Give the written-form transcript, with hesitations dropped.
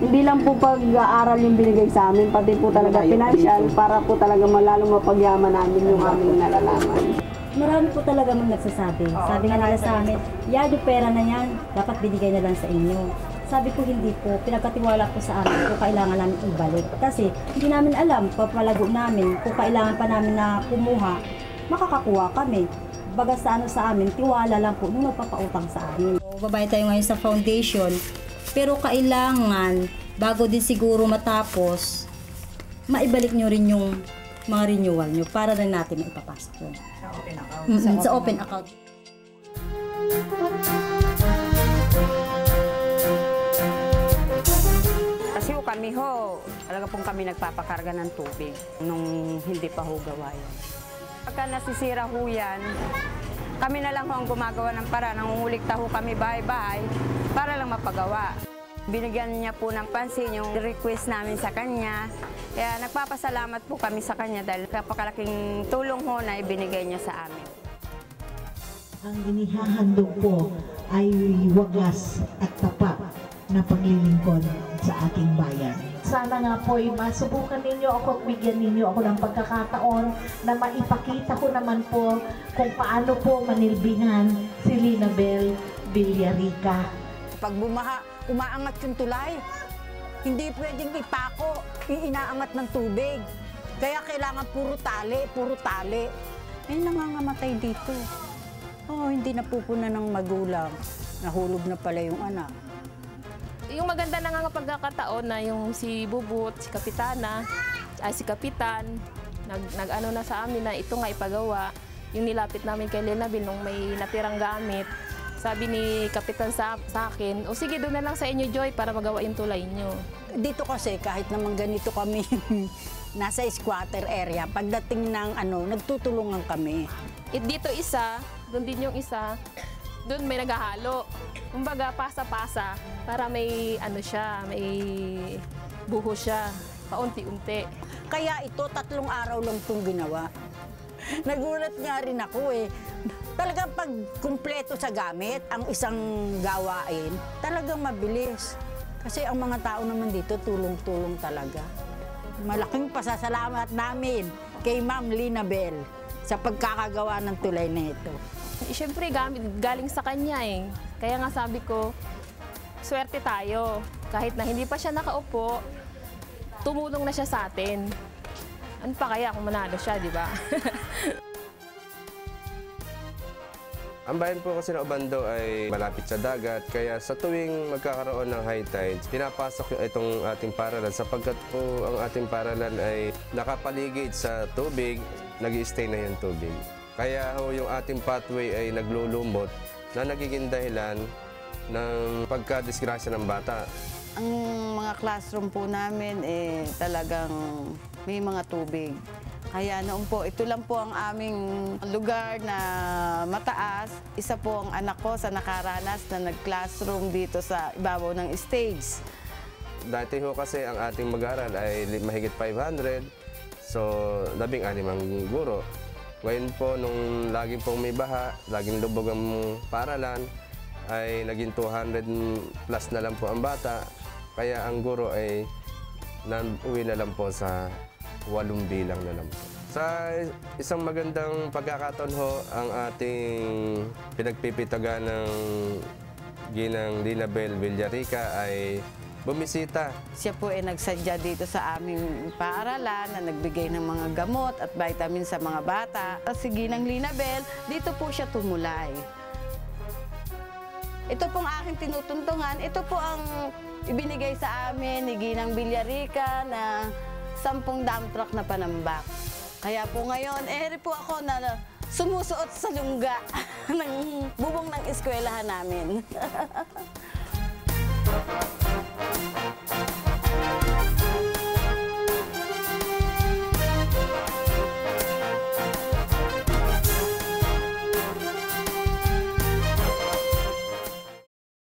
Hindi lang po pag-aaral yung binigay sa amin, pati po talaga financial para po talaga malalong mapagyaman namin yung aming nalalaman. Marami po talaga mga nagsasabi. Sabi nga nila sa amin, yan yung pera na yan, dapat binigay na lang sa inyo. Sabi ko hindi po, pinagkatiwala po sa amin kung kailangan namin ibalik. Kasi hindi namin alam, papalago namin, kung kailangan pa namin na kumuha, makakakuha kami. Baga sa ano sa amin, tiwala lang po nung nagpapautang sa amin. Babayad tayo ngayon sa foundation, pero kailangan, bago din siguro matapos, maibalik nyo rin yung mga renewal nyo para rin natin maipapasok yun. Sa open account? Sa open account. Kasi kami talaga pong kami nagpapakarga ng tubig nung hindi pa ho gawa yan. Pagka nasisira ho yan, kami na lang ho ang gumagawa ng paraan, nangungulikta ho kami bahay-bahay para lang mapagawa. Binigyan niya po ng pansin yung request namin sa kanya. Kaya nagpapasalamat po kami sa kanya dahil napakalaking tulong ho na ibinigay niya sa amin. Ang inihahandog po ay wagas at tapat na paglilingkod sa ating bayan. Sana nga po masubukan ninyo ako at bigyan ninyo ako ng pagkakataon na maipakita ko naman po kung paano po manilbingan si Linabel Villarica. Pag bumaha, umaangat yung tulay. Hindi pwedeng ipako, inaangat ng tubig. Kaya kailangan puro tali. May nangangamatay dito. Hindi napupunan ng magulang. Nahulog na pala yung anak. Yung maganda na nga pagkakataon na yung si Bubut, si Kapitana, si Kapitan, nag-ano na sa amin na ito nga ipagawa. Yung nilapit namin kay Linabel nung may natirang gamit. Sabi ni Kapitan sa akin, o sige doon na lang sa inyo Joy para magawa yung tulay nyo. Dito kasi kahit naman ganito kami nasa squatter area, pagdating ng nagtutulungan kami. Dito isa, doon din yung isa, doon may naghahalo. Kumbaga pasa-pasa para may may buho siya, paunti-unti. Kaya ito 3 araw lang itong ginawa. Nagulat nga rin ako Talagang pag kumpleto sa gamit, ang isang gawain, talagang mabilis. Kasi ang mga tao naman dito, tulong-tulong talaga. Malaking pasasalamat namin kay Ma'am Linabel sa pagkakagawa ng tulay na ito. Siyempre, galing sa kanya Kaya nga sabi ko, swerte tayo. Kahit na hindi pa siya nakaupo, tumulong na siya sa atin. Ano pa kaya kung manalo siya, di ba? Ang bayan po kasi ng Obando ay malapit sa dagat, kaya sa tuwing magkakaroon ng high tide, pinapasok itong ating paralan sapagkat po ang ating paralan ay nakapaligid sa tubig, nag-i-stay na yung tubig. Kaya yung ating pathway ay naglulumot na nagiging dahilan ng pagkadisgrasya ng bata. Ang mga classroom po namin talagang may mga tubig. Kaya noon po, ito lang po ang aming lugar na mataas. Isa po ang anak ko sa nakaranas na nag-classroom dito sa ibabaw ng stage. Dati ho kasi ang ating mag-aaral ay mahigit 500, so 16 ang guro. Ngayon po, nung laging pong may baha, laging lubog ang paaralan, ay naging 200 plus na lang po ang bata. Kaya ang guro ay uwi na lang po sa 8 bilang na lang po. Sa isang magandang pagkakataon ho, ang ating pinagpipitagan ng Ginang Linabel Villarica ay bumisita. Siya po ay nagsadya dito sa aming paaralan na nagbigay ng mga gamot at vitamin sa mga bata. Si Ginang Linabel, dito po siya tumulay. Ito pong aking tinutuntungan, ito po ang ibinigay sa amin ni Ginang Villarica na 10 dump truck na panambak. Kaya po ngayon, po ako na sumusuot sa lungga ng bubong ng eskwelahan namin.